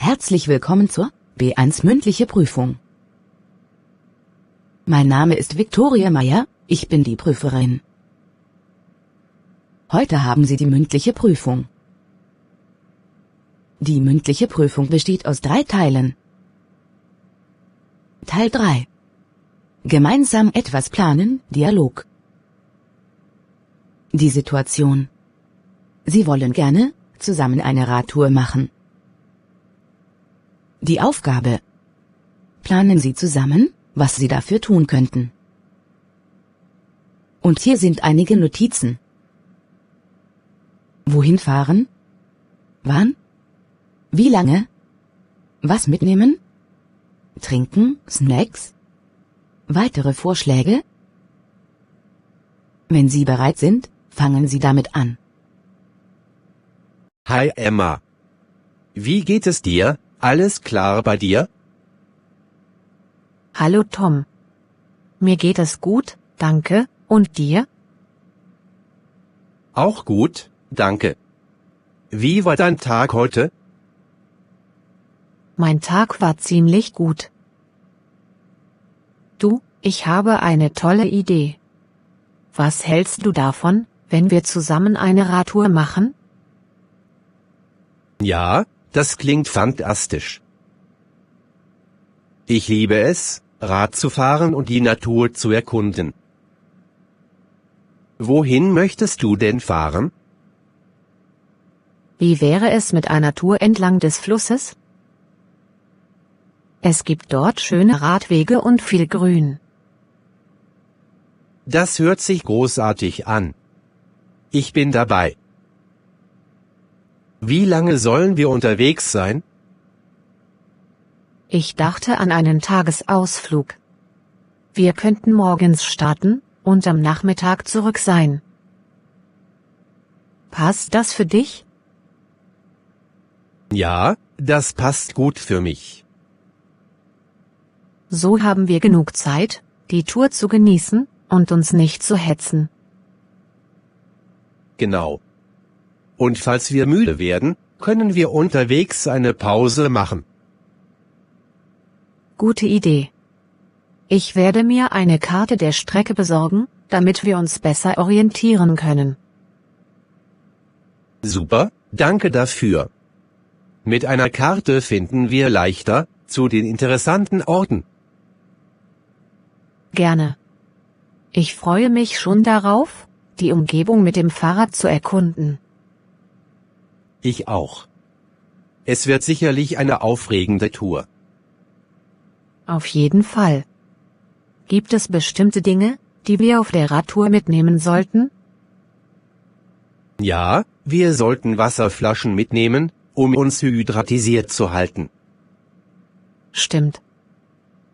Herzlich willkommen zur B1 mündliche Prüfung. Mein Name ist Viktoria Meyer, ich bin die Prüferin. Heute haben Sie die mündliche Prüfung. Die mündliche Prüfung besteht aus 3 Teilen. Teil 3. Gemeinsam etwas planen, Dialog. Die Situation. Sie wollen gerne zusammen eine Radtour machen. Die Aufgabe. Planen Sie zusammen, was Sie dafür tun könnten. Und hier sind einige Notizen. Wohin fahren? Wann? Wie lange? Was mitnehmen? Trinken, Snacks? Weitere Vorschläge? Wenn Sie bereit sind, fangen Sie damit an. Hi Emma. Wie geht es dir? Alles klar bei dir? Hallo Tom. Mir geht es gut, danke, und dir? Auch gut, danke. Wie war dein Tag heute? Mein Tag war ziemlich gut. Du, ich habe eine tolle Idee. Was hältst du davon, wenn wir zusammen eine Radtour machen? Ja, das klingt fantastisch. Ich liebe es, Rad zu fahren und die Natur zu erkunden. Wohin möchtest du denn fahren? Wie wäre es mit einer Tour entlang des Flusses? Es gibt dort schöne Radwege und viel Grün. Das hört sich großartig an. Ich bin dabei. Wie lange sollen wir unterwegs sein? Ich dachte an einen Tagesausflug. Wir könnten morgens starten und am Nachmittag zurück sein. Passt das für dich? Ja, das passt gut für mich. So haben wir genug Zeit, die Tour zu genießen und uns nicht zu hetzen. Genau. Und falls wir müde werden, können wir unterwegs eine Pause machen. Gute Idee. Ich werde mir eine Karte der Strecke besorgen, damit wir uns besser orientieren können. Super, danke dafür. Mit einer Karte finden wir leichter zu den interessanten Orten. Gerne. Ich freue mich schon darauf, die Umgebung mit dem Fahrrad zu erkunden. Ich auch. Es wird sicherlich eine aufregende Tour. Auf jeden Fall. Gibt es bestimmte Dinge, die wir auf der Radtour mitnehmen sollten? Ja, wir sollten Wasserflaschen mitnehmen, um uns hydratisiert zu halten. Stimmt.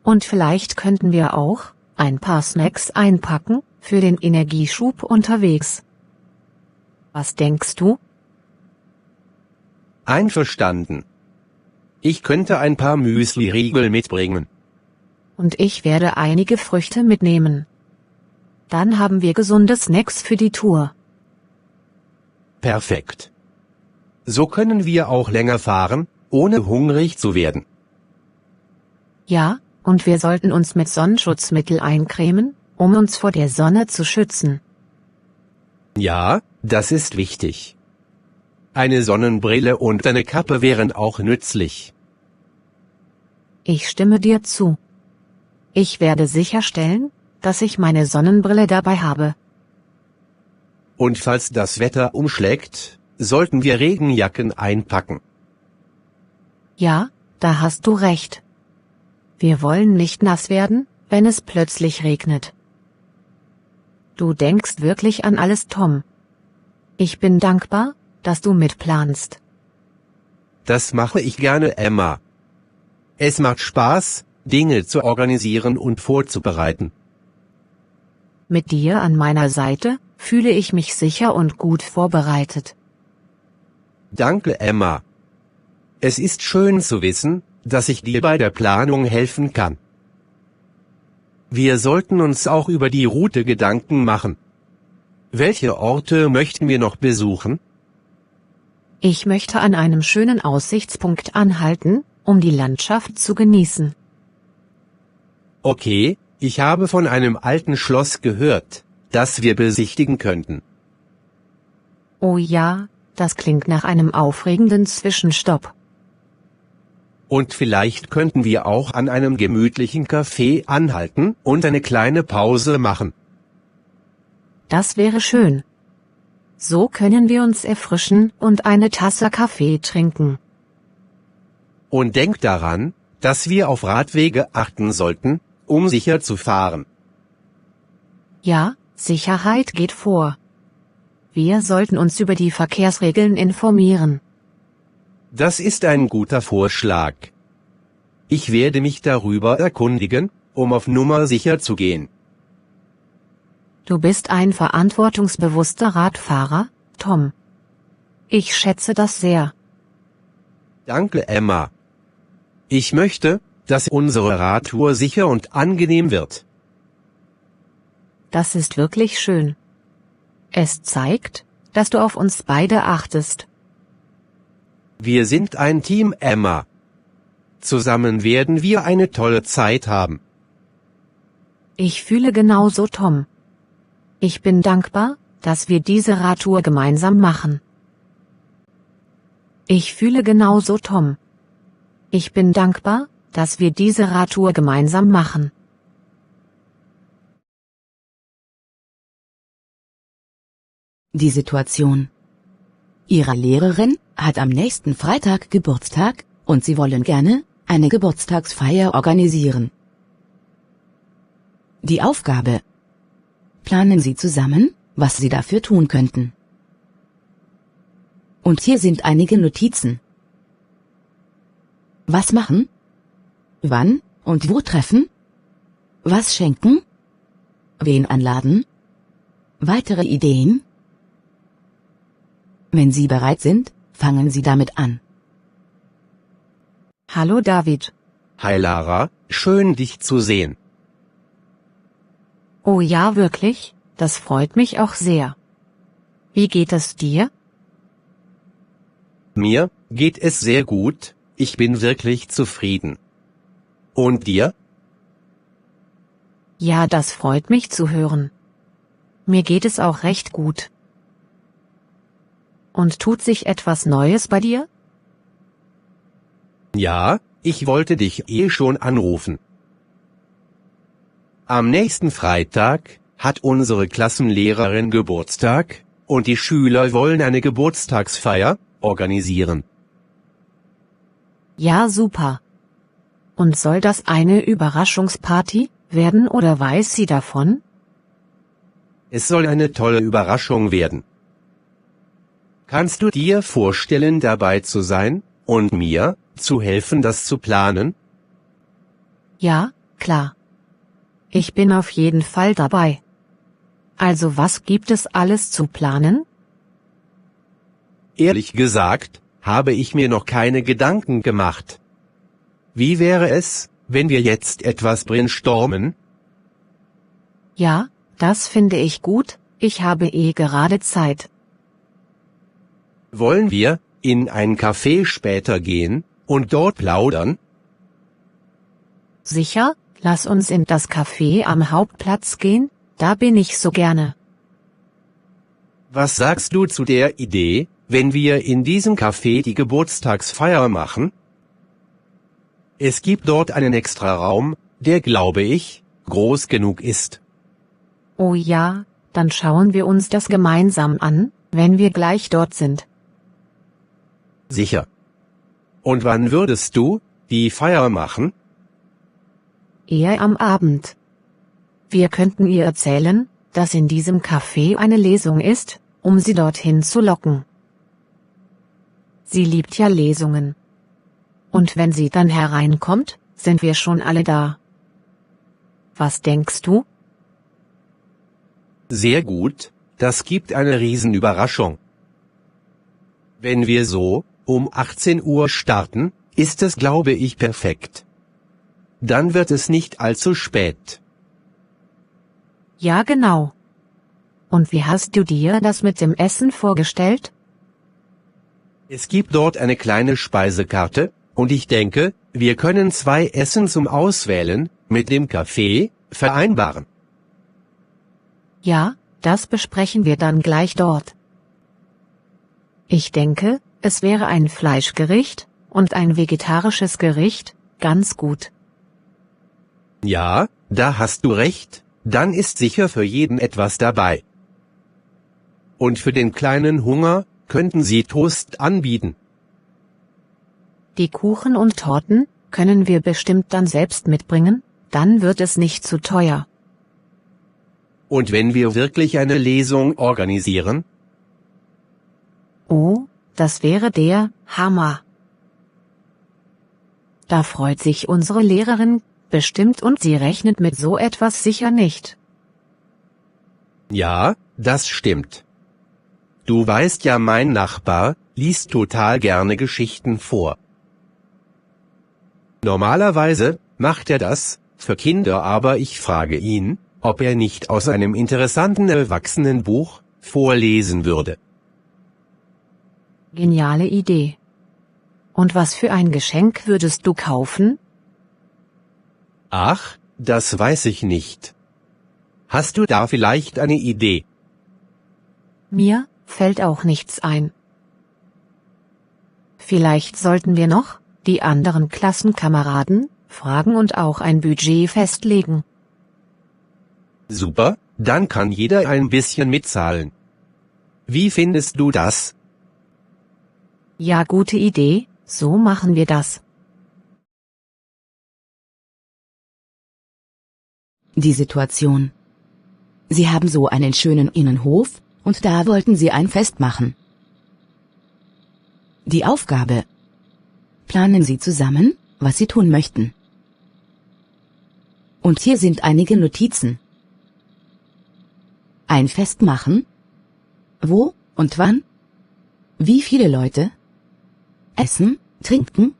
Und vielleicht könnten wir auch ein paar Snacks einpacken für den Energieschub unterwegs. Was denkst du? Einverstanden. Ich könnte ein paar Müsli-Riegel mitbringen. Und ich werde einige Früchte mitnehmen. Dann haben wir gesunde Snacks für die Tour. Perfekt. So können wir auch länger fahren, ohne hungrig zu werden. Ja, und wir sollten uns mit Sonnenschutzmittel eincremen, um uns vor der Sonne zu schützen. Ja, das ist wichtig. Eine Sonnenbrille und eine Kappe wären auch nützlich. Ich stimme dir zu. Ich werde sicherstellen, dass ich meine Sonnenbrille dabei habe. Und falls das Wetter umschlägt, sollten wir Regenjacken einpacken. Ja, da hast du recht. Wir wollen nicht nass werden, wenn es plötzlich regnet. Du denkst wirklich an alles, Tom. Ich bin dankbar, dass du mitplanst. Das mache ich gerne, Emma. Es macht Spaß, Dinge zu organisieren und vorzubereiten. Mit dir an meiner Seite fühle ich mich sicher und gut vorbereitet. Danke, Emma. Es ist schön zu wissen, dass ich dir bei der Planung helfen kann. Wir sollten uns auch über die Route Gedanken machen. Welche Orte möchten wir noch besuchen? Ich möchte an einem schönen Aussichtspunkt anhalten, um die Landschaft zu genießen. Okay, ich habe von einem alten Schloss gehört, das wir besichtigen könnten. Oh ja, das klingt nach einem aufregenden Zwischenstopp. Und vielleicht könnten wir auch an einem gemütlichen Café anhalten und eine kleine Pause machen. Das wäre schön. So können wir uns erfrischen und eine Tasse Kaffee trinken. Und denk daran, dass wir auf Radwege achten sollten, um sicher zu fahren. Ja, Sicherheit geht vor. Wir sollten uns über die Verkehrsregeln informieren. Das ist ein guter Vorschlag. Ich werde mich darüber erkundigen, um auf Nummer sicher zu gehen. Du bist ein verantwortungsbewusster Radfahrer, Tom. Ich schätze das sehr. Danke, Emma. Ich möchte, dass unsere Radtour sicher und angenehm wird. Das ist wirklich schön. Es zeigt, dass du auf uns beide achtest. Wir sind ein Team, Emma. Zusammen werden wir eine tolle Zeit haben. Ich fühle genauso, Tom. Ich bin dankbar, dass wir diese Radtour gemeinsam machen. Ich fühle genauso, Tom. Ich bin dankbar, dass wir diese Radtour gemeinsam machen. Die Situation. Ihre Lehrerin hat am nächsten Freitag Geburtstag, und Sie wollen gerne eine Geburtstagsfeier organisieren. Die Aufgabe. Planen Sie zusammen, was Sie dafür tun könnten. Und hier sind einige Notizen. Was machen? Wann und wo treffen? Was schenken? Wen einladen? Weitere Ideen? Wenn Sie bereit sind, fangen Sie damit an. Hallo David. Hi Lara, schön dich zu sehen. Oh ja, wirklich, das freut mich auch sehr. Wie geht es dir? Mir geht es sehr gut, ich bin wirklich zufrieden. Und dir? Ja, das freut mich zu hören. Mir geht es auch recht gut. Und tut sich etwas Neues bei dir? Ja, ich wollte dich schon anrufen. Am nächsten Freitag hat unsere Klassenlehrerin Geburtstag, und die Schüler wollen eine Geburtstagsfeier organisieren. Ja, super. Und soll das eine Überraschungsparty werden oder weiß sie davon? Es soll eine tolle Überraschung werden. Kannst du dir vorstellen, dabei zu sein und mir zu helfen, das zu planen? Ja, klar. Ich bin auf jeden Fall dabei. Also was gibt es alles zu planen? Ehrlich gesagt, habe ich mir noch keine Gedanken gemacht. Wie wäre es, wenn wir jetzt etwas brainstormen? Ja, das finde ich gut, ich habe gerade Zeit. Wollen wir in ein Café später gehen und dort plaudern? Sicher, lass uns in das Café am Hauptplatz gehen, da bin ich so gerne. Was sagst du zu der Idee, wenn wir in diesem Café die Geburtstagsfeier machen? Es gibt dort einen Extraraum, der, glaube ich, groß genug ist. Oh ja, dann schauen wir uns das gemeinsam an, wenn wir gleich dort sind. Sicher. Und wann würdest du die Feier machen? Eher am Abend. Wir könnten ihr erzählen, dass in diesem Café eine Lesung ist, um sie dorthin zu locken. Sie liebt ja Lesungen. Und wenn sie dann hereinkommt, sind wir schon alle da. Was denkst du? Sehr gut, das gibt eine Riesenüberraschung. Wenn wir so um 18 Uhr starten, ist es, glaube ich, perfekt. Dann wird es nicht allzu spät. Ja, genau. Und wie hast du dir das mit dem Essen vorgestellt? Es gibt dort eine kleine Speisekarte, und ich denke, wir können 2 Essen zum Auswählen, mit dem Café, vereinbaren. Ja, das besprechen wir dann gleich dort. Ich denke, es wäre ein Fleischgericht und ein vegetarisches Gericht, ganz gut. Ja, da hast du recht, dann ist sicher für jeden etwas dabei. Und für den kleinen Hunger könnten Sie Toast anbieten. Die Kuchen und Torten können wir bestimmt dann selbst mitbringen, dann wird es nicht zu teuer. Und wenn wir wirklich eine Lesung organisieren? Oh, das wäre der Hammer. Da freut sich unsere Lehrerin bestimmt und sie rechnet mit so etwas sicher nicht. Ja, das stimmt. Du weißt ja, mein Nachbar liest total gerne Geschichten vor. Normalerweise macht er das für Kinder, aber ich frage ihn, ob er nicht aus einem interessanten Erwachsenenbuch vorlesen würde. Geniale Idee. Und was für ein Geschenk würdest du kaufen? Ach, das weiß ich nicht. Hast du da vielleicht eine Idee? Mir fällt auch nichts ein. Vielleicht sollten wir noch die anderen Klassenkameraden fragen und auch ein Budget festlegen. Super, dann kann jeder ein bisschen mitzahlen. Wie findest du das? Ja, gute Idee, so machen wir das. Die Situation. Sie haben so einen schönen Innenhof, und da wollten Sie ein Fest machen. Die Aufgabe. Planen Sie zusammen, was Sie tun möchten. Und hier sind einige Notizen. Ein Fest machen? Wo und wann? Wie viele Leute? Essen, trinken?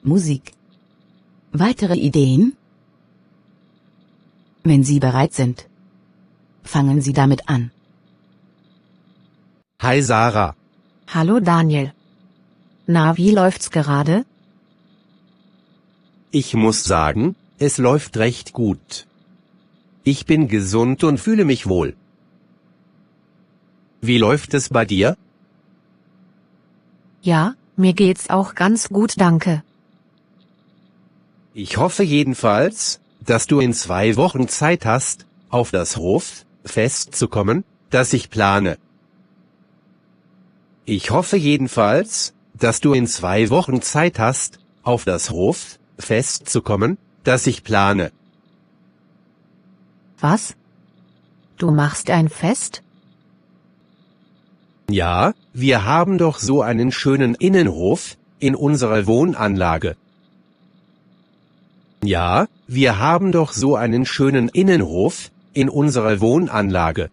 Musik. Weitere Ideen? Wenn Sie bereit sind, fangen Sie damit an. Hi Sarah. Hallo Daniel. Na, wie läuft's gerade? Ich muss sagen, es läuft recht gut. Ich bin gesund und fühle mich wohl. Wie läuft es bei dir? Ja, mir geht's auch ganz gut, danke. Ich hoffe jedenfalls, dass du in 2 Wochen Zeit hast, auf das Hoffest zu kommen, das ich plane. Ich hoffe jedenfalls, dass du in 2 Wochen Zeit hast, auf das Hoffest zu kommen, das ich plane. Was? Du machst ein Fest? Ja, wir haben doch so einen schönen Innenhof in unserer Wohnanlage. Ja, wir haben doch so einen schönen Innenhof in unserer Wohnanlage.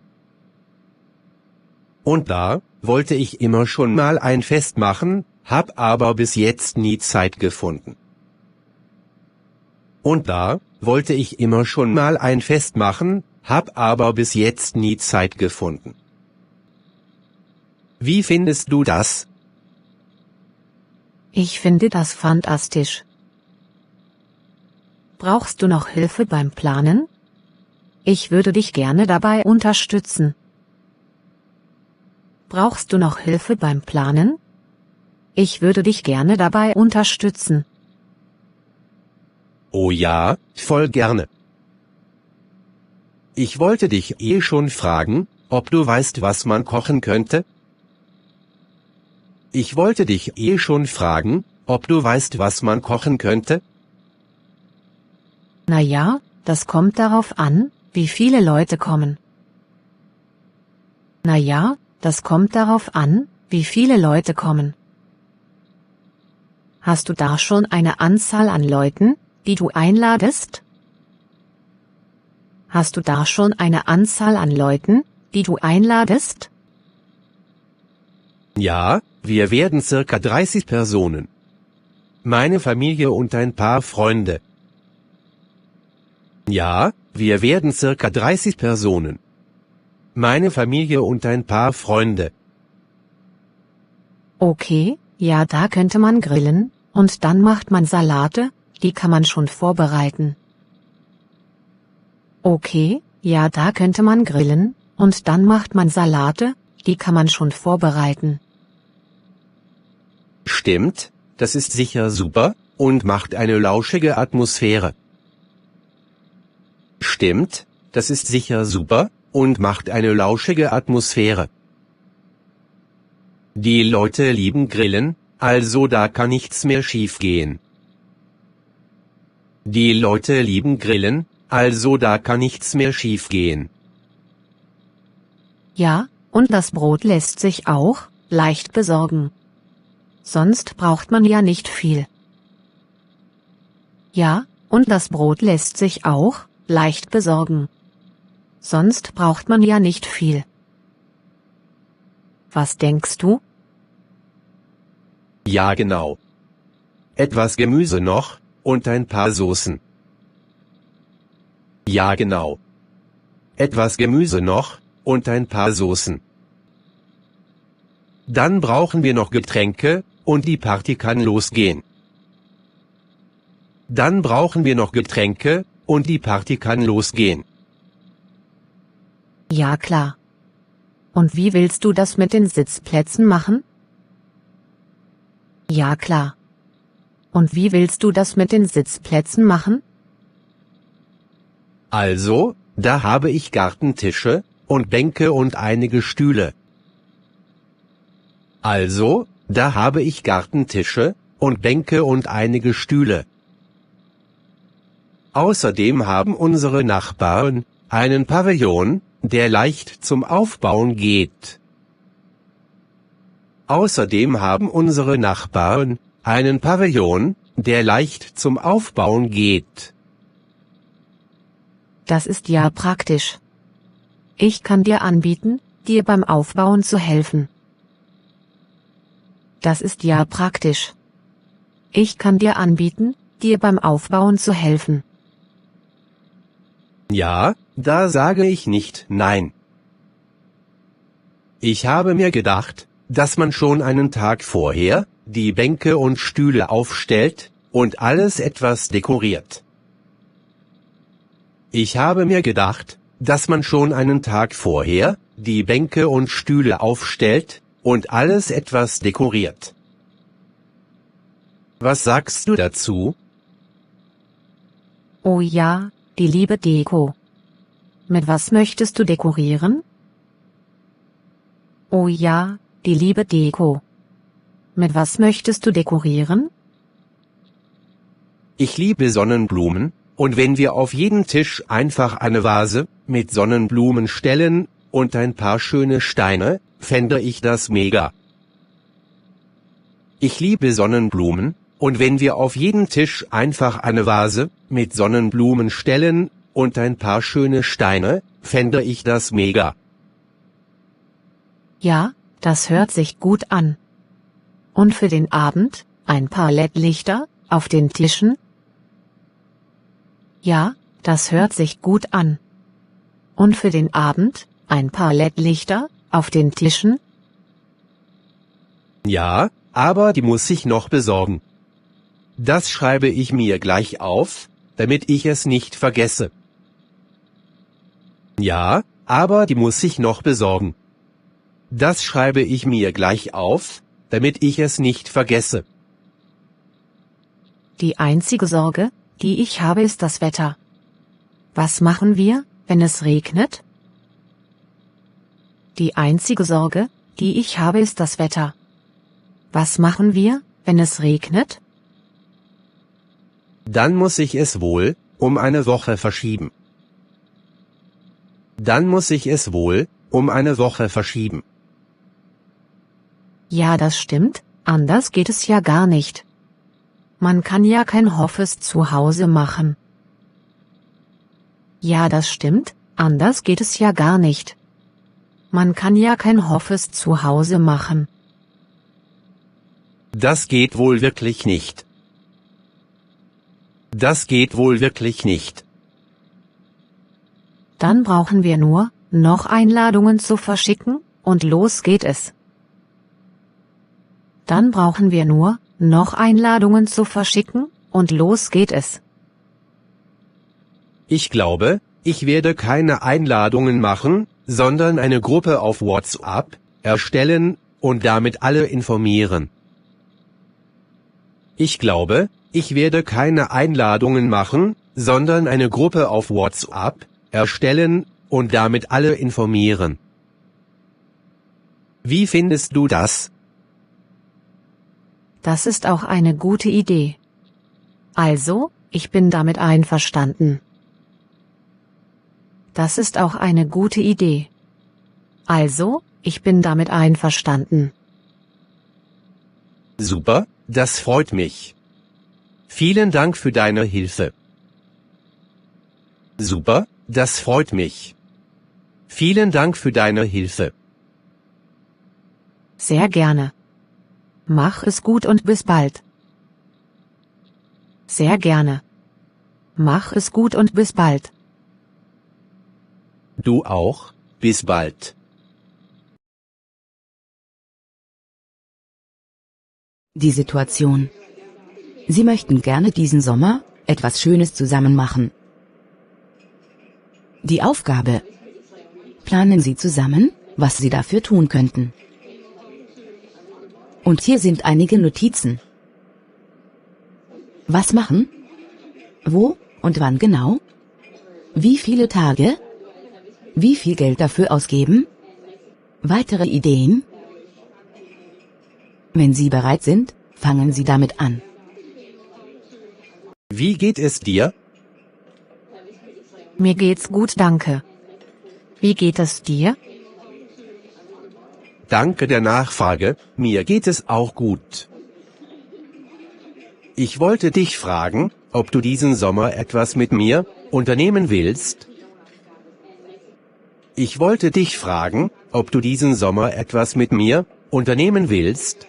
Und da wollte ich immer schon mal ein Fest machen, hab aber bis jetzt nie Zeit gefunden. Und da wollte ich immer schon mal ein Fest machen, hab aber bis jetzt nie Zeit gefunden. Wie findest du das? Ich finde das fantastisch. Brauchst du noch Hilfe beim Planen? Ich würde dich gerne dabei unterstützen. Brauchst du noch Hilfe beim Planen? Ich würde dich gerne dabei unterstützen. Oh ja, voll gerne. Ich wollte dich schon fragen, ob du weißt, was man kochen könnte? Ich wollte dich schon fragen, ob du weißt, was man kochen könnte? Na ja, das kommt darauf an, wie viele Leute kommen. Na ja, das kommt darauf an, wie viele Leute kommen. Hast du da schon eine Anzahl an Leuten, die du einladest? Hast du da schon eine Anzahl an Leuten, die du einladest? Ja, wir werden circa 30 Personen. Meine Familie und ein paar Freunde. Ja, wir werden circa 30 Personen. Meine Familie und ein paar Freunde. Okay, ja, da könnte man grillen, und dann macht man Salate, die kann man schon vorbereiten. Okay, ja, da könnte man grillen, und dann macht man Salate, die kann man schon vorbereiten. Stimmt, das ist sicher super und macht eine lauschige Atmosphäre. Stimmt, das ist sicher super und macht eine lauschige Atmosphäre. Die Leute lieben Grillen, also da kann nichts mehr schiefgehen. Die Leute lieben Grillen, also da kann nichts mehr schiefgehen. Ja, und das Brot lässt sich auch leicht besorgen. Sonst braucht man ja nicht viel. Ja, und das Brot lässt sich auch leicht besorgen. Sonst braucht man ja nicht viel. Was denkst du? Ja, genau. Etwas Gemüse noch und ein paar Soßen. Ja, genau. Etwas Gemüse noch und ein paar Soßen. Dann brauchen wir noch Getränke und die Party kann losgehen. Dann brauchen wir noch Getränke und die Party kann losgehen. Ja, klar. Und wie willst du das mit den Sitzplätzen machen? Ja, klar. Und wie willst du das mit den Sitzplätzen machen? Also, da habe ich Gartentische und Bänke und einige Stühle. Also, da habe ich Gartentische und Bänke und einige Stühle. Außerdem haben unsere Nachbarn einen Pavillon, der leicht zum Aufbauen geht. Außerdem haben unsere Nachbarn einen Pavillon, der leicht zum Aufbauen geht. Das ist ja praktisch. Ich kann dir anbieten, dir beim Aufbauen zu helfen. Das ist ja praktisch. Ich kann dir anbieten, dir beim Aufbauen zu helfen. Ja, da sage ich nicht nein. Ich habe mir gedacht, dass man schon einen Tag vorher die Bänke und Stühle aufstellt und alles etwas dekoriert. Ich habe mir gedacht, dass man schon einen Tag vorher die Bänke und Stühle aufstellt und alles etwas dekoriert. Was sagst du dazu? Oh ja, die liebe Deko. Mit was möchtest du dekorieren? Oh ja, die liebe Deko. Mit was möchtest du dekorieren? Ich liebe Sonnenblumen, und wenn wir auf jeden Tisch einfach eine Vase mit Sonnenblumen stellen und ein paar schöne Steine, fände ich das mega. Ich liebe Sonnenblumen, und wenn wir auf jeden Tisch einfach eine Vase mit Sonnenblumen stellen und ein paar schöne Steine, fände ich das mega. Ja, das hört sich gut an. Und für den Abend, ein paar LED-Lichter auf den Tischen? Ja, das hört sich gut an. Und für den Abend, ein paar LED-Lichter auf den Tischen? Ja, aber die muss ich noch besorgen. Das schreibe ich mir gleich auf, damit ich es nicht vergesse. Ja, aber die muss ich noch besorgen. Das schreibe ich mir gleich auf, damit ich es nicht vergesse. Die einzige Sorge, die ich habe, ist das Wetter. Was machen wir, wenn es regnet? Die einzige Sorge, die ich habe, ist das Wetter. Was machen wir, wenn es regnet? Dann muss ich es wohl um eine Woche verschieben. Dann muss ich es wohl um eine Woche verschieben. Ja, das stimmt, anders geht es ja gar nicht. Man kann ja kein Hoffes zu Hause machen. Ja, das stimmt, anders geht es ja gar nicht. Man kann ja kein Hoffes zu Hause machen. Das geht wohl wirklich nicht. Das geht wohl wirklich nicht. Dann brauchen wir nur noch Einladungen zu verschicken, und los geht es. Dann brauchen wir nur noch Einladungen zu verschicken, und los geht es. Ich glaube, ich werde keine Einladungen machen, sondern eine Gruppe auf WhatsApp erstellen und damit alle informieren. Ich glaube, ich werde keine Einladungen machen, sondern eine Gruppe auf WhatsApp erstellen und damit alle informieren. Wie findest du das? Das ist auch eine gute Idee. Also, ich bin damit einverstanden. Das ist auch eine gute Idee. Also, ich bin damit einverstanden. Super, das freut mich. Vielen Dank für deine Hilfe. Super, das freut mich. Vielen Dank für deine Hilfe. Sehr gerne. Mach es gut und bis bald. Sehr gerne. Mach es gut und bis bald. Du auch, bis bald. Die Situation. Sie möchten gerne diesen Sommer etwas Schönes zusammen machen. Die Aufgabe. Planen Sie zusammen, was Sie dafür tun könnten. Und hier sind einige Notizen. Was machen? Wo und wann genau? Wie viele Tage? Wie viel Geld dafür ausgeben? Weitere Ideen? Wenn Sie bereit sind, fangen Sie damit an. Wie geht es dir? Mir geht's gut, danke. Wie geht es dir? Danke der Nachfrage, mir geht es auch gut. Ich wollte dich fragen, ob du diesen Sommer etwas mit mir unternehmen willst? Ich wollte dich fragen, ob du diesen Sommer etwas mit mir unternehmen willst?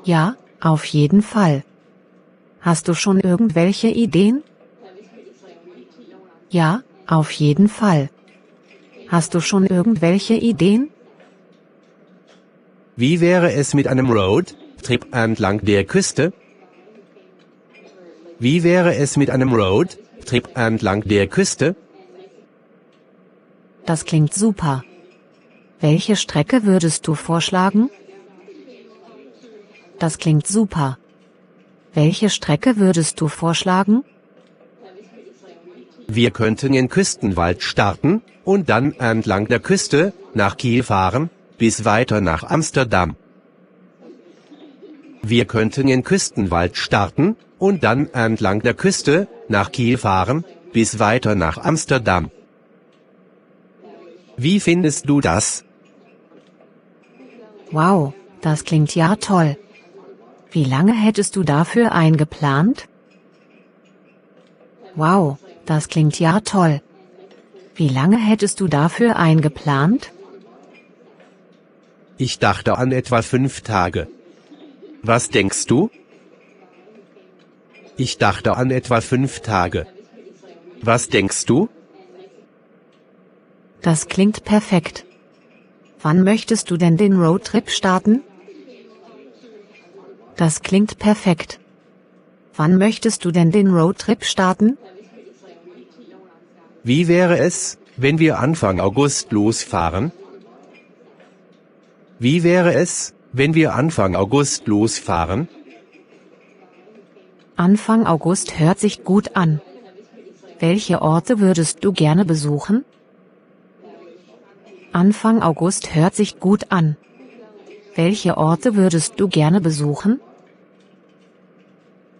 Ja, auf jeden Fall. Hast du schon irgendwelche Ideen? Ja, auf jeden Fall. Hast du schon irgendwelche Ideen? Wie wäre es mit einem Roadtrip entlang der Küste? Wie wäre es mit einem Roadtrip entlang der Küste? Das klingt super. Welche Strecke würdest du vorschlagen? Das klingt super. Welche Strecke würdest du vorschlagen? Wir könnten in Küstenwald starten und dann entlang der Küste nach Kiel fahren, bis weiter nach Amsterdam. Wir könnten in Küstenwald starten und dann entlang der Küste nach Kiel fahren, bis weiter nach Amsterdam. Wie findest du das? Wow, das klingt ja toll. Wie lange hättest du dafür eingeplant? Wow, das klingt ja toll. Wie lange hättest du dafür eingeplant? Ich dachte an etwa 5 Tage. Was denkst du? Ich dachte an etwa 5 Tage. Was denkst du? Das klingt perfekt. Wann möchtest du denn den Roadtrip starten? Das klingt perfekt. Wann möchtest du denn den Roadtrip starten? Wie wäre es, wenn wir Anfang August losfahren? Wie wäre es, wenn wir Anfang August losfahren? Anfang August hört sich gut an. Welche Orte würdest du gerne besuchen? Anfang August hört sich gut an. Welche Orte würdest du gerne besuchen?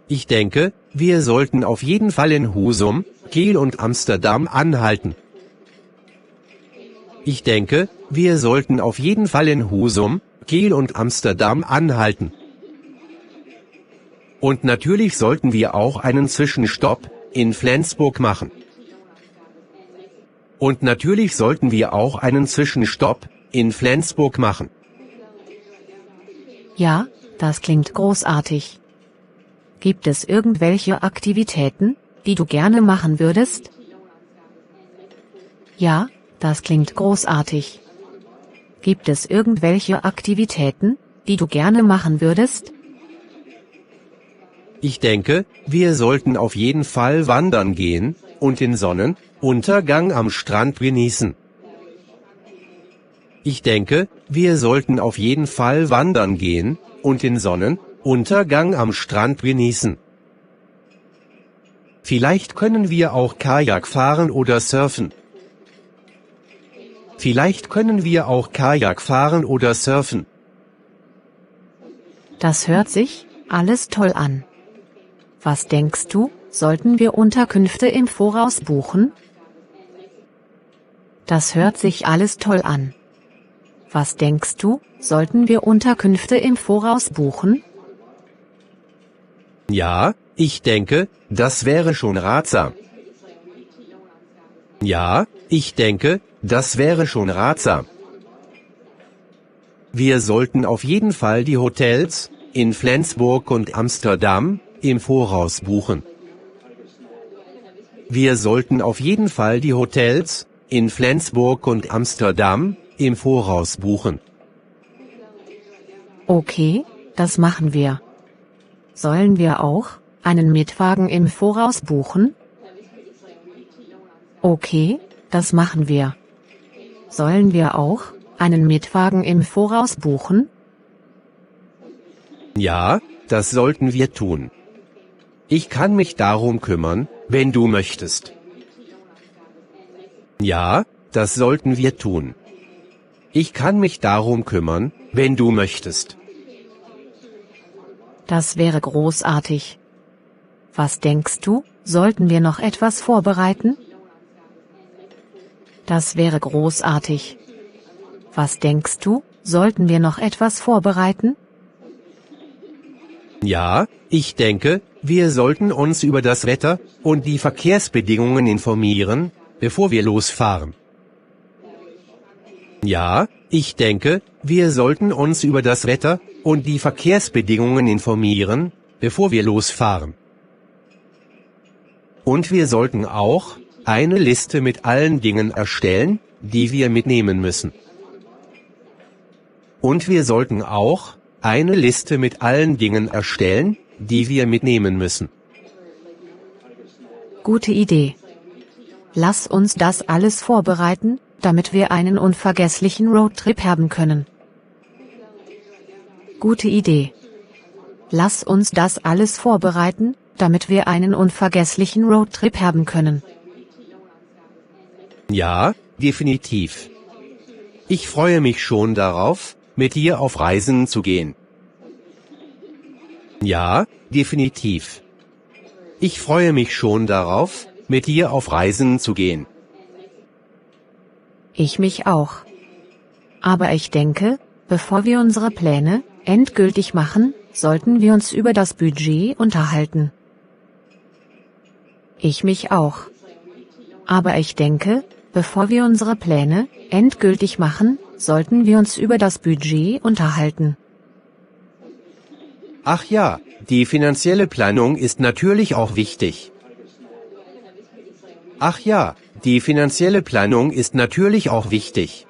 Ich denke, wir sollten auf jeden Fall in Husum, Kiel und Amsterdam anhalten. Ich denke, wir sollten auf jeden Fall in Husum, Kiel und Amsterdam anhalten. Und natürlich sollten wir auch einen Zwischenstopp in Flensburg machen. Und natürlich sollten wir auch einen Zwischenstopp in Flensburg machen. Ja, das klingt großartig. Gibt es irgendwelche Aktivitäten, die du gerne machen würdest? Ja, das klingt großartig. Gibt es irgendwelche Aktivitäten, die du gerne machen würdest? Ich denke, wir sollten auf jeden Fall wandern gehen und den Sonnenuntergang am Strand genießen. Ich denke, wir sollten auf jeden Fall wandern gehen und den Sonnenuntergang am Strand genießen. Vielleicht können wir auch Kajak fahren oder surfen. Vielleicht können wir auch Kajak fahren oder surfen. Das hört sich alles toll an. Was denkst du, sollten wir Unterkünfte im Voraus buchen? Das hört sich alles toll an. Was denkst du, sollten wir Unterkünfte im Voraus buchen? Ja, ich denke, das wäre schon ratsam. Ja, ich denke, das wäre schon ratsam. Wir sollten auf jeden Fall die Hotels in Flensburg und Amsterdam im Voraus buchen. Wir sollten auf jeden Fall die Hotels in Flensburg und Amsterdam im Voraus buchen. Okay, das machen wir. Sollen wir auch einen Mietwagen im Voraus buchen? Okay, das machen wir. Sollen wir auch einen Mietwagen im Voraus buchen? Ja, das sollten wir tun. Ich kann mich darum kümmern, wenn du möchtest. Ja, das sollten wir tun. Ich kann mich darum kümmern, wenn du möchtest. Das wäre großartig. Was denkst du, sollten wir noch etwas vorbereiten? Das wäre großartig. Was denkst du, sollten wir noch etwas vorbereiten? Ja, ich denke, wir sollten uns über das Wetter und die Verkehrsbedingungen informieren, bevor wir losfahren. Ja, ich denke, wir sollten uns über das Wetter und die Verkehrsbedingungen informieren, bevor wir losfahren. Und wir sollten auch eine Liste mit allen Dingen erstellen, die wir mitnehmen müssen. Und wir sollten auch eine Liste mit allen Dingen erstellen, die wir mitnehmen müssen. Gute Idee. Lass uns das alles vorbereiten, damit wir einen unvergesslichen Roadtrip haben können. Gute Idee. Lass uns das alles vorbereiten, damit wir einen unvergesslichen Roadtrip haben können. Ja, definitiv. Ich freue mich schon darauf, mit dir auf Reisen zu gehen. Ja, definitiv. Ich freue mich schon darauf, mit dir auf Reisen zu gehen. Ich mich auch. Aber ich denke, bevor wir unsere Pläne endgültig machen, sollten wir uns über das Budget unterhalten. Ich mich auch. Aber ich denke, bevor wir unsere Pläne endgültig machen, sollten wir uns über das Budget unterhalten. Ach ja, die finanzielle Planung ist natürlich auch wichtig. Ach ja, die finanzielle Planung ist natürlich auch wichtig.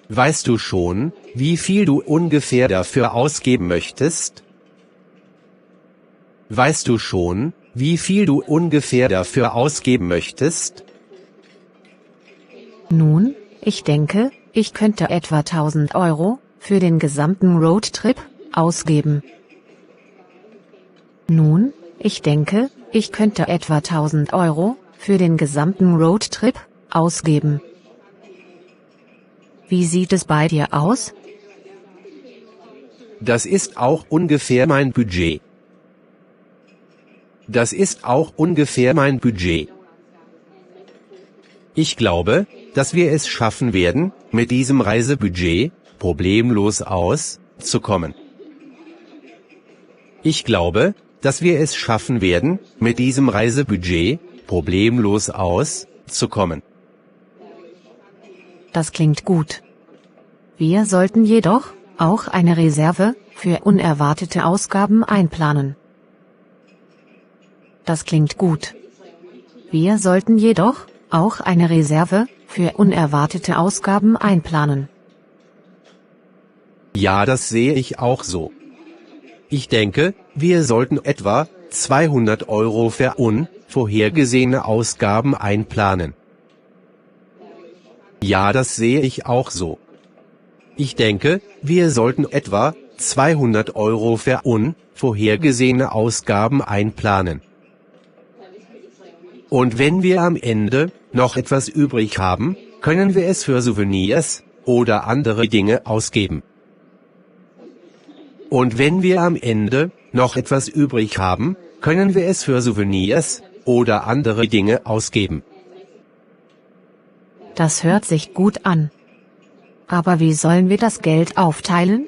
Weißt du schon, wie viel du ungefähr dafür ausgeben möchtest? Weißt du schon, wie viel du ungefähr dafür ausgeben möchtest? Nun, ich denke, ich könnte etwa 1.000 Euro für den gesamten Roadtrip ausgeben. Nun, ich denke, ich könnte etwa 1.000 Euro für den gesamten Roadtrip ausgeben. Wie sieht es bei dir aus? Das ist auch ungefähr mein Budget. Das ist auch ungefähr mein Budget. Ich glaube, dass wir es schaffen werden, mit diesem Reisebudget problemlos auszukommen. Ich glaube, dass wir es schaffen werden, mit diesem Reisebudget problemlos auszukommen. Das klingt gut. Wir sollten jedoch auch eine Reserve für unerwartete Ausgaben einplanen. Das klingt gut. Wir sollten jedoch auch eine Reserve für unerwartete Ausgaben einplanen. Ja, das sehe ich auch so. Ich denke, wir sollten etwa 200 Euro für unvorhergesehene Ausgaben einplanen. Ja, das sehe ich auch so. Ich denke, wir sollten etwa 200 Euro für unvorhergesehene Ausgaben einplanen. Und wenn wir am Ende noch etwas übrig haben, können wir es für Souvenirs oder andere Dinge ausgeben. Und wenn wir am Ende noch etwas übrig haben, können wir es für Souvenirs oder andere Dinge ausgeben. Das hört sich gut an. Aber wie sollen wir das Geld aufteilen?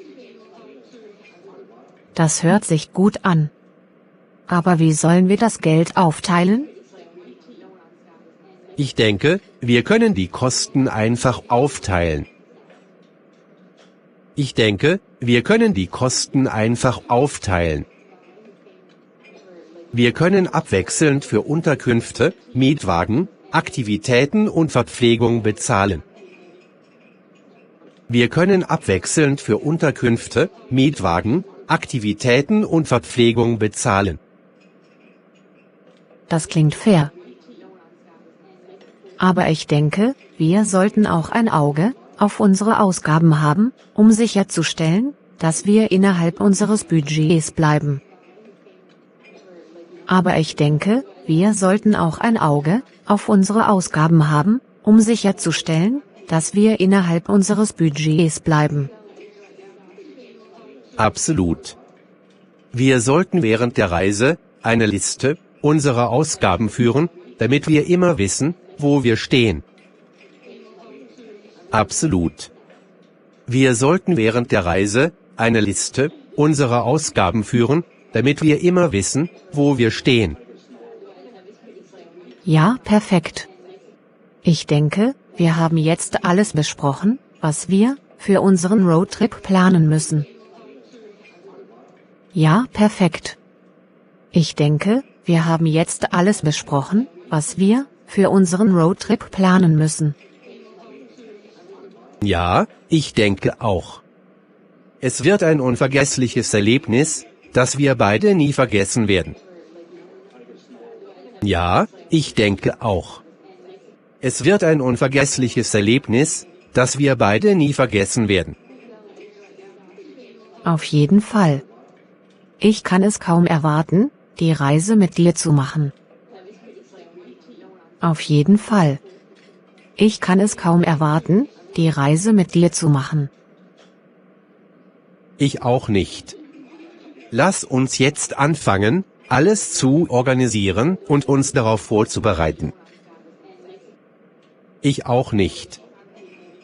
Das hört sich gut an. Aber wie sollen wir das Geld aufteilen? Ich denke, wir können die Kosten einfach aufteilen. Ich denke, wir können die Kosten einfach aufteilen. Wir können abwechselnd für Unterkünfte, Mietwagen, Aktivitäten und Verpflegung bezahlen. Wir können abwechselnd für Unterkünfte, Mietwagen, Aktivitäten und Verpflegung bezahlen. Das klingt fair. Aber ich denke, wir sollten auch ein Auge auf unsere Ausgaben haben, um sicherzustellen, dass wir innerhalb unseres Budgets bleiben. Aber ich denke, wir sollten auch ein Auge auf unsere Ausgaben haben, um sicherzustellen, dass wir innerhalb unseres Budgets bleiben. Absolut. Wir sollten während der Reise eine Liste unserer Ausgaben führen, damit wir immer wissen, wo wir stehen. Absolut. Wir sollten während der Reise eine Liste unserer Ausgaben führen, damit wir immer wissen, wo wir stehen. Ja, perfekt. Ich denke, wir haben jetzt alles besprochen, was wir für unseren Roadtrip planen müssen. Ja, perfekt. Ich denke, wir haben jetzt alles besprochen, was wir für unseren Roadtrip planen müssen. Ja, ich denke auch. Es wird ein unvergessliches Erlebnis, das wir beide nie vergessen werden. Ja, ich denke auch. Es wird ein unvergessliches Erlebnis, das wir beide nie vergessen werden. Auf jeden Fall. Ich kann es kaum erwarten, die Reise mit dir zu machen. Auf jeden Fall. Ich kann es kaum erwarten, die Reise mit dir zu machen. Ich auch nicht. Lass uns jetzt anfangen, alles zu organisieren und uns darauf vorzubereiten. Ich auch nicht.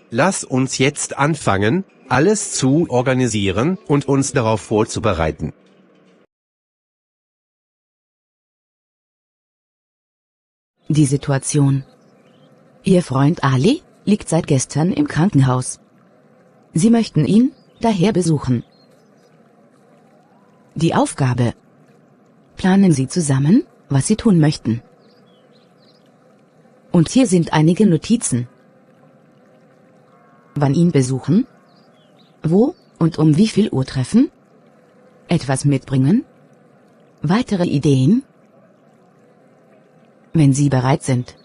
Lass uns jetzt anfangen, alles zu organisieren und uns darauf vorzubereiten. Die Situation. Ihr Freund Ali liegt seit gestern im Krankenhaus. Sie möchten ihn daher besuchen. Die Aufgabe. Planen Sie zusammen, was Sie tun möchten. Und hier sind einige Notizen. Wann ihn besuchen? Wo und um wie viel Uhr treffen? Etwas mitbringen? Weitere Ideen? Wenn Sie bereit sind,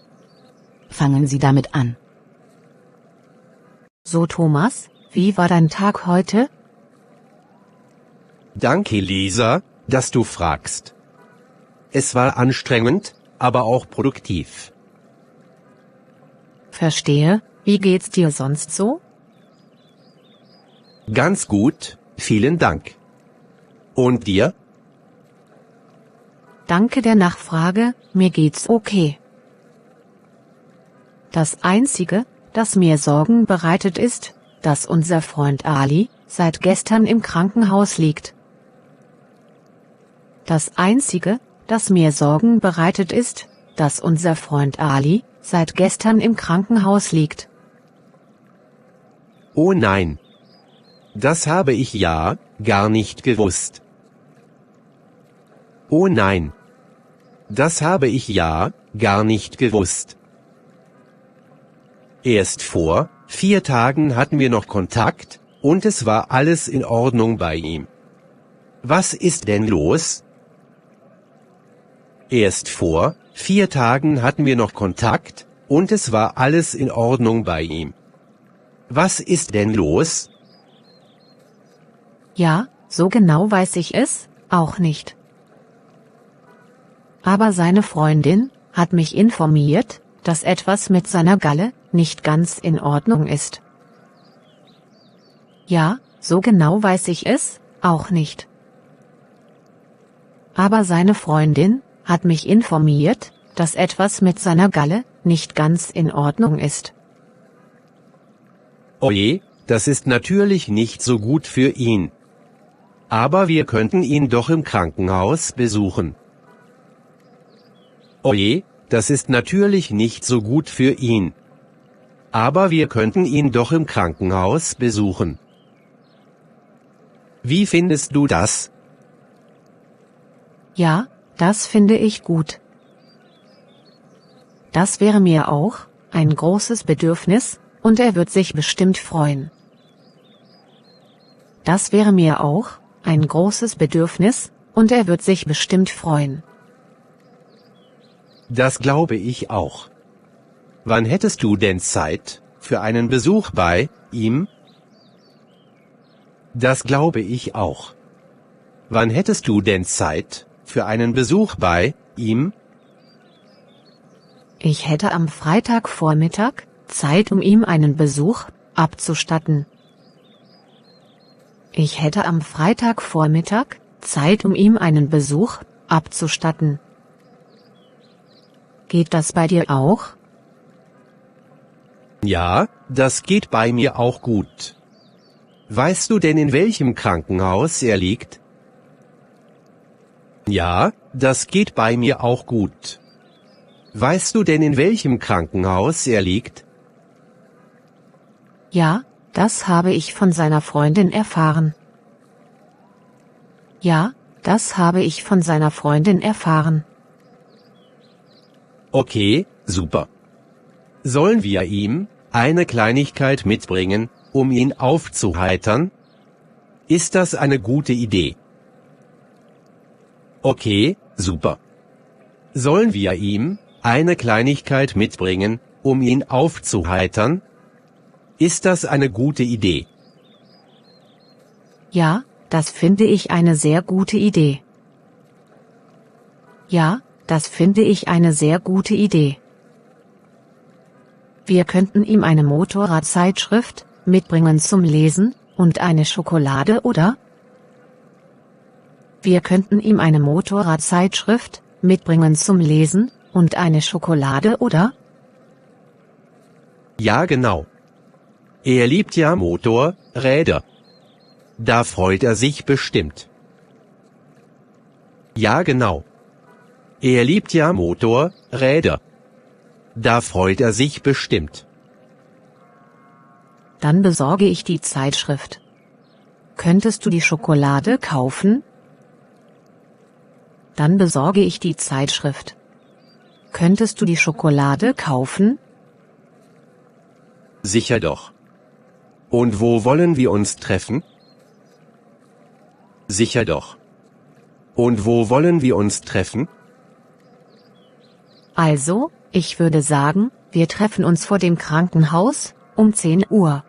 fangen Sie damit an. So Thomas, wie war dein Tag heute? Danke, Lisa, dass du fragst. Es war anstrengend, aber auch produktiv. Verstehe, wie geht's dir sonst so? Ganz gut, vielen Dank. Und dir? Danke der Nachfrage, mir geht's okay. Das Einzige, das mir Sorgen bereitet ist, dass unser Freund Ali seit gestern im Krankenhaus liegt. Das Einzige, das mir Sorgen bereitet ist, dass unser Freund Ali seit gestern im Krankenhaus liegt. Oh nein. Das habe ich ja gar nicht gewusst. Oh nein. Das habe ich ja gar nicht gewusst. Erst vor 4 Tagen hatten wir noch Kontakt, und es war alles in Ordnung bei ihm. Was ist denn los? Erst vor 4 Tagen hatten wir noch Kontakt, und es war alles in Ordnung bei ihm. Was ist denn los? Ja, so genau weiß ich es auch nicht. Aber seine Freundin hat mich informiert, dass etwas mit seiner Galle nicht ganz in Ordnung ist. Ja, so genau weiß ich es auch nicht. Aber seine Freundin hat mich informiert, dass etwas mit seiner Galle nicht ganz in Ordnung ist. Oje, das ist natürlich nicht so gut für ihn. Aber wir könnten ihn doch im Krankenhaus besuchen. Oje, das ist natürlich nicht so gut für ihn. Aber wir könnten ihn doch im Krankenhaus besuchen. Wie findest du das? Ja, das finde ich gut. Das wäre mir auch ein großes Bedürfnis, und er wird sich bestimmt freuen. Das wäre mir auch ein großes Bedürfnis, und er wird sich bestimmt freuen. Das glaube ich auch. Wann hättest du denn Zeit für einen Besuch bei ihm? Das glaube ich auch. Wann hättest du denn Zeit für einen Besuch bei ihm? Ich hätte am Freitagvormittag Zeit, um ihm einen Besuch abzustatten. Ich hätte am Freitagvormittag Zeit, um ihm einen Besuch abzustatten. Geht das bei dir auch? Ja, das geht bei mir auch gut. Weißt du denn, in welchem Krankenhaus er liegt? Ja, das geht bei mir auch gut. Weißt du denn, in welchem Krankenhaus er liegt? Ja, das habe ich von seiner Freundin erfahren. Ja, das habe ich von seiner Freundin erfahren. Okay, super. Sollen wir ihm eine Kleinigkeit mitbringen, um ihn aufzuheitern? Ist das eine gute Idee? Okay, super. Sollen wir ihm eine Kleinigkeit mitbringen, um ihn aufzuheitern? Ist das eine gute Idee? Ja, das finde ich eine sehr gute Idee. Ja, das finde ich eine sehr gute Idee. Wir könnten ihm eine Motorradzeitschrift mitbringen zum Lesen und eine Schokolade, oder? Wir könnten ihm eine Motorradzeitschrift mitbringen zum Lesen und eine Schokolade, oder? Ja, genau. Er liebt ja Motorräder. Da freut er sich bestimmt. Ja, genau. Er liebt ja Motorräder. Da freut er sich bestimmt. Dann besorge ich die Zeitschrift. Könntest du die Schokolade kaufen? Dann besorge ich die Zeitschrift. Könntest du die Schokolade kaufen? Sicher doch. Und wo wollen wir uns treffen? Sicher doch. Und wo wollen wir uns treffen? Also, ich würde sagen, wir treffen uns vor dem Krankenhaus um 10 Uhr.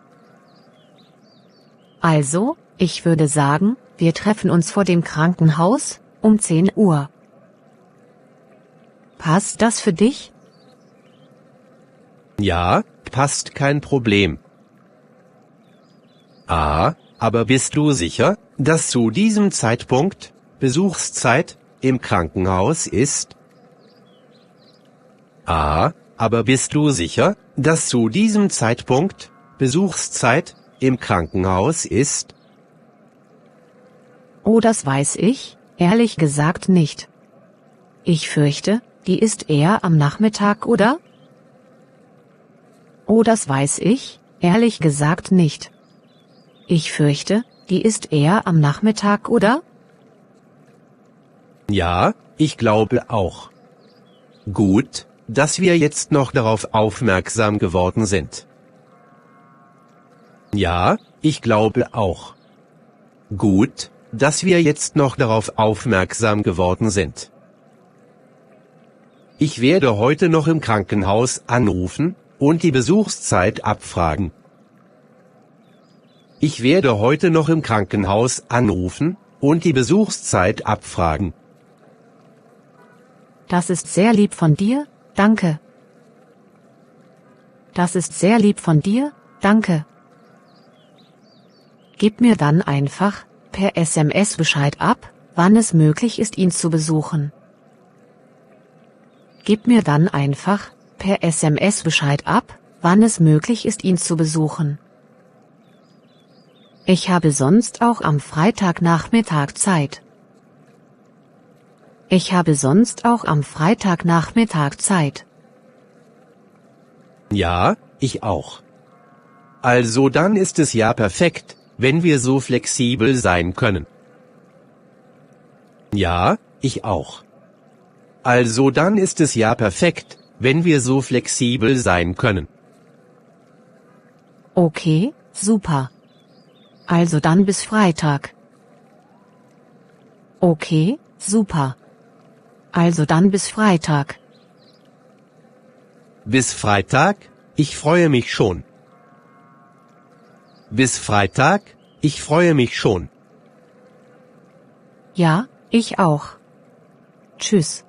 Also, ich würde sagen, wir treffen uns vor dem Krankenhaus um 10 Uhr. Passt das für dich? Ja, passt, kein Problem. Aber bist du sicher, dass zu diesem Zeitpunkt Besuchszeit im Krankenhaus ist? Aber bist du sicher, dass zu diesem Zeitpunkt Besuchszeit im Krankenhaus ist? Oh, das weiß ich, ehrlich gesagt nicht. Ich fürchte, die ist eher am Nachmittag, oder? Oh, das weiß ich, ehrlich gesagt nicht. Ich fürchte, die ist eher am Nachmittag, oder? Ja, ich glaube auch. Gut, dass wir jetzt noch darauf aufmerksam geworden sind. Ja, ich glaube auch. Gut, dass wir jetzt noch darauf aufmerksam geworden sind. Ich werde heute noch im Krankenhaus anrufen und die Besuchszeit abfragen. Ich werde heute noch im Krankenhaus anrufen und die Besuchszeit abfragen. Das ist sehr lieb von dir, danke. Das ist sehr lieb von dir, danke. Gib mir dann einfach per SMS Bescheid ab, wann es möglich ist, ihn zu besuchen. Gib mir dann einfach per SMS Bescheid ab, wann es möglich ist, ihn zu besuchen. Ich habe sonst auch am Freitagnachmittag Zeit. Ich habe sonst auch am Freitagnachmittag Zeit. Ja, ich auch. Also dann ist es ja perfekt, wenn wir so flexibel sein können. Ja, ich auch. Also dann ist es ja perfekt, wenn wir so flexibel sein können. Okay, super. Also dann bis Freitag. Okay, super. Also dann bis Freitag. Bis Freitag? Ich freue mich schon. Bis Freitag? Ich freue mich schon. Ja, ich auch. Tschüss.